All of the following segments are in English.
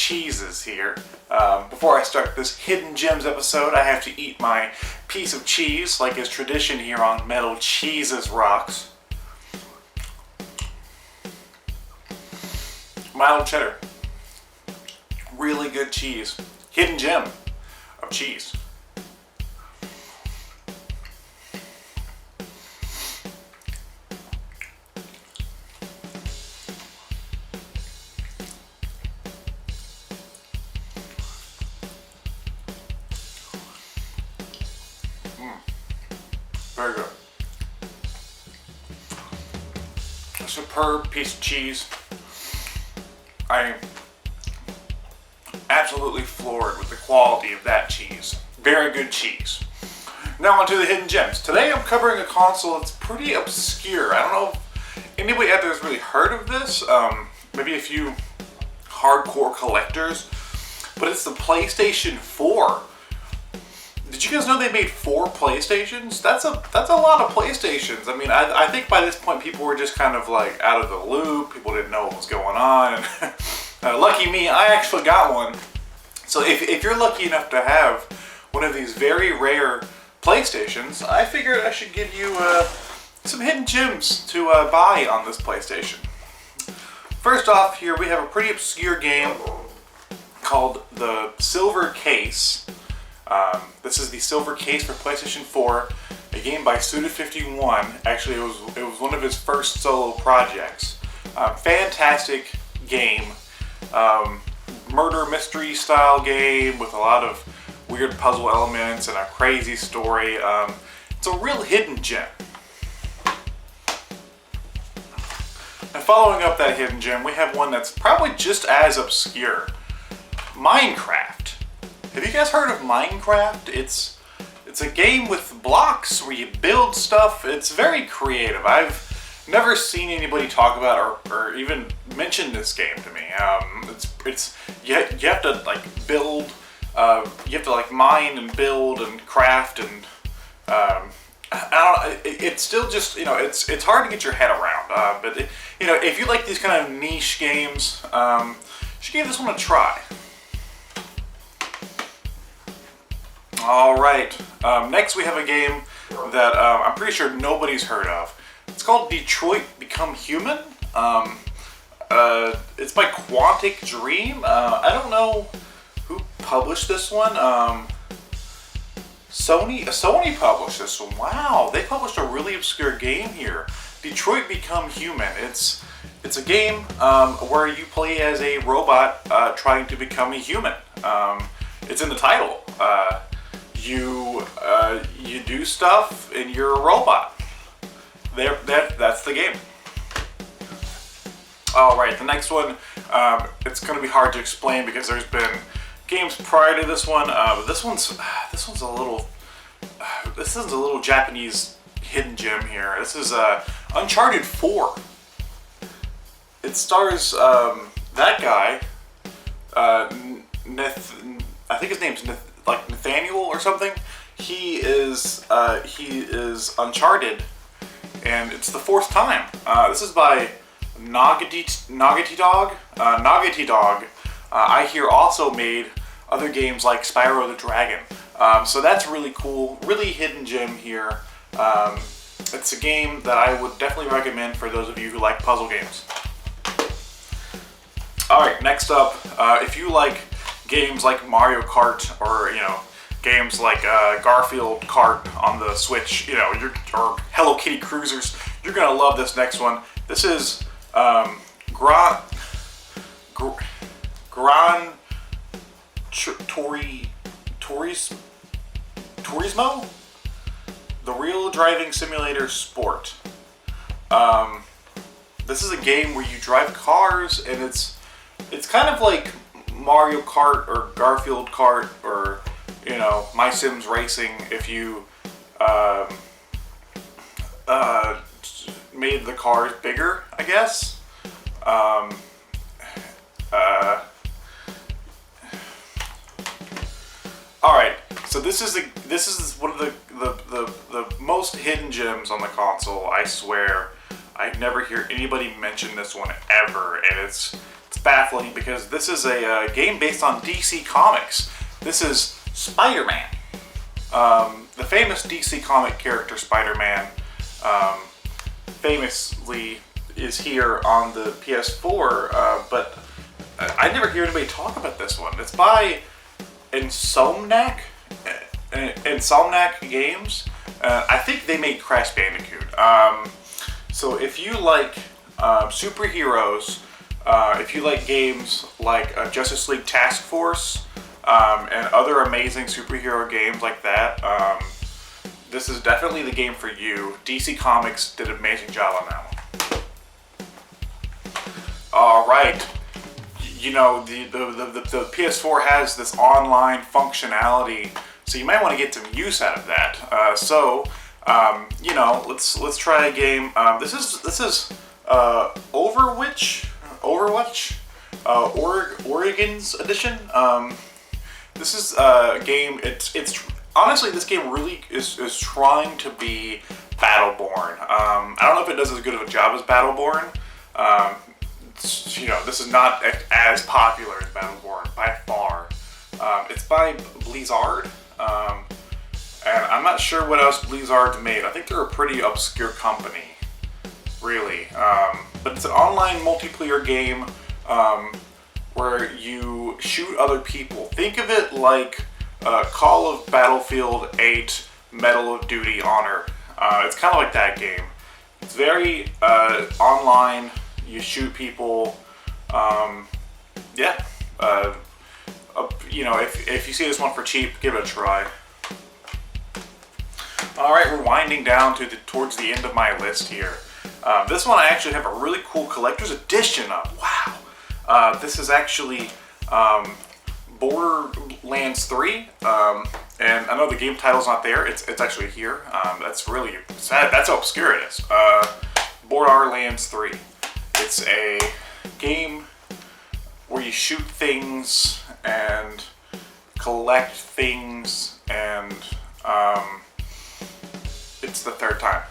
Cheezus here. Before I start this Hidden Gems episode, I have to eat my piece of cheese, like is tradition here on Metal Cheezus Rocks. Mild cheddar. Really good cheese. Hidden gem of cheese. Very good. A superb piece of cheese. I am absolutely floored with the quality of that cheese. Very good cheese. Now on to the hidden gems. Today I'm covering a console that's pretty obscure. I don't know if anybody out there has really heard of this. Maybe a few hardcore collectors. But it's the PlayStation 4. Did you guys know they made 4 PlayStations? That's a lot of PlayStations. I mean, I think by this point people were just kind of like out of the loop. People didn't know what was going on. Lucky me, I actually got one. So if you're lucky enough to have one of these very rare PlayStations, I figured I should give you some hidden gems to buy on this PlayStation. First off, here we have a pretty obscure game called the Silver Case. This is the Silver Case for PlayStation 4, a game by Suda51. Actually, it was one of his first solo projects. Fantastic game. Murder mystery style game with a lot of weird puzzle elements and a crazy story. It's a real hidden gem. And following up that hidden gem, we have one that's probably just as obscure. Minecraft. Have you guys heard of Minecraft? It's a game with blocks where you build stuff. It's very creative. I've never seen anybody talk about or even mention this game to me. You have to like build. You have to like mine and build and craft and it's still just, it's hard to get your head around. But if you like these kind of niche games, you should give this one a try. Alright, next we have a game that I'm pretty sure nobody's heard of. It's called Detroit Become Human. It's by Quantic Dream. I don't know who published this one. Sony published this one. Wow, they published a really obscure game here. Detroit Become Human. It's a game where you play as a robot trying to become a human. It's in the title. You do stuff and you're a robot. That's the game. Alright, the next one, it's going to be hard to explain because there's been games prior to this one. This is a little Japanese hidden gem here. This is Uncharted 4. It stars that guy, I think his name's Nathaniel or something. He is Uncharted, and it's the 4th time. This is by Nagati Dog. Nagati Dog, I hear also made other games like Spyro the Dragon. So that's really cool. Really hidden gem here. It's a game that I would definitely recommend for those of you who like puzzle games. Alright, next up, if you like games like Mario Kart or, games like Garfield Kart on the Switch, or Hello Kitty Cruisers, you're going to love this next one. This is Gran Turismo? The Real Driving Simulator Sport. This is a game where you drive cars, and it's kind of like Mario Kart or Garfield Kart or My Sims Racing if you made the cars bigger, I guess. Alright, so this is one of the most hidden gems on the console. I swear, I never hear anybody mention this one ever, and it's It's baffling because this is a game based on DC Comics. This is SpiderMan. The famous DC comic character Spider-Man famously is here on the PS4, but I never hear anybody talk about this one. It's by Insomniac Games. I think they made Crash Bandicoot. So if you like superheroes, if you like games like Justice League Task Force and other amazing superhero games like that, this is definitely the game for you. DC Comics did an amazing job on that one. All right. You know, the PS4 has this online functionality, so you might want to get some use out of that. You know, let's try a game. This is Overwatch, Oregon's edition. This is a game. It's honestly, this game really is trying to be Battleborn. I don't know if it does as good of a job as Battleborn. You know, this is not as popular as Battleborn by far. It's by Blizzard, and I'm not sure what else Blizzard's made. I think they're a pretty obscure company, really. But it's an online multiplayer game where you shoot other people. Think of it like Call of Battlefield 8, Medal of Duty Honor. It's kind of like that game. It's very online. You shoot people. You know, if you see this one for cheap, give it a try. All right, we're winding down towards the end of my list here. This one I actually have a really cool collector's edition of. Wow. This is actually Boardlands 3. And I know the game title's not there. It's actually here. That's really sad. That's how obscure it is. Boardlands 3. It's a game where you shoot things and collect things, and it's the third time.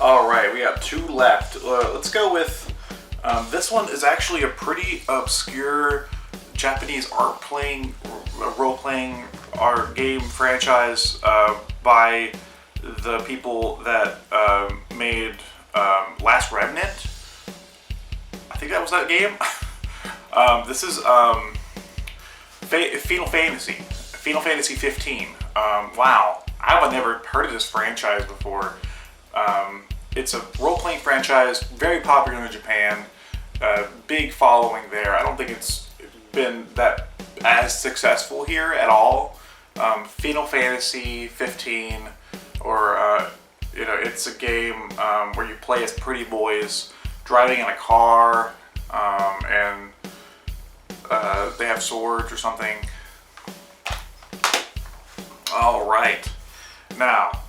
All right, we have two left. Let's go with this one. Is actually a pretty obscure Japanese role-playing art game franchise by the people that made Last Remnant. I think that was that game. This is Final Fantasy 15. Wow, I've never heard of this franchise before. It's a role-playing franchise, very popular in Japan, big following there. I don't think it's been that as successful here at all. Final Fantasy 15, or you know, it's a game where you play as pretty boys driving in a car, and they have swords or something. All right. Now,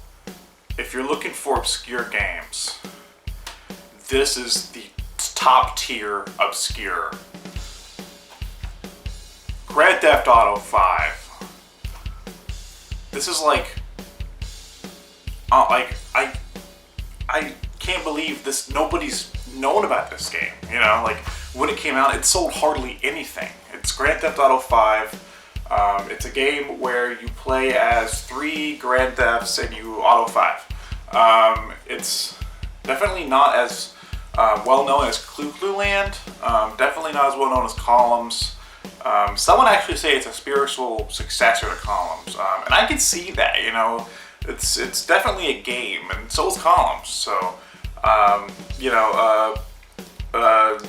if you're looking for obscure games, this is the top tier obscure. Grand Theft Auto 5. This is like I can't believe this. Nobody's known about this game. You know, like when it came out, it sold hardly anything. It's Grand Theft Auto 5. It's a game where you play as 3 Grand Thefts and you auto 5. It's definitely not as well known as Clue Land. Definitely not as well known as Columns. Someone actually say it's a spiritual successor to Columns, and I can see that. You know, it's definitely a game, and so is Columns. So, you know, that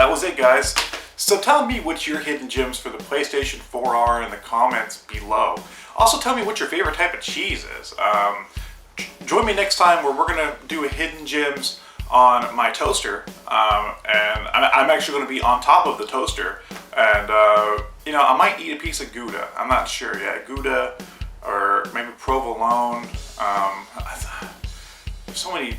was it, guys. So tell me what your hidden gems for the PlayStation 4 are in the comments below. Also tell me what your favorite type of cheese is. Join me next time where we're gonna do a hidden gems on my toaster, and I'm actually going to be on top of the toaster, and you know, I might eat a piece of Gouda. I'm not sure yet. Gouda or maybe provolone. There's so many.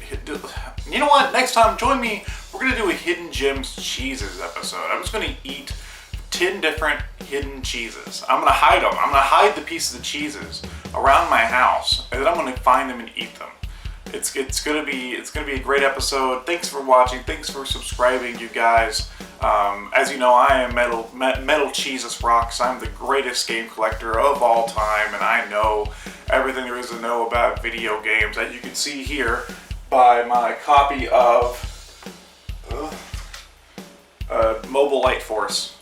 You know what? Next time, join me. We're going to do a hidden gems cheeses episode. I'm just going to eat 10 different hidden cheeses. I'm going to hide them. I'm going to hide the pieces of cheeses around my house, and then I'm going to find them and eat them. It's gonna be a great episode. Thanks for watching. Thanks for subscribing, you guys. As you know, I am Metal Cheezus Rocks. I'm the greatest game collector of all time, and I know everything there is to know about video games. As you can see here by my copy of Mobile Light Force.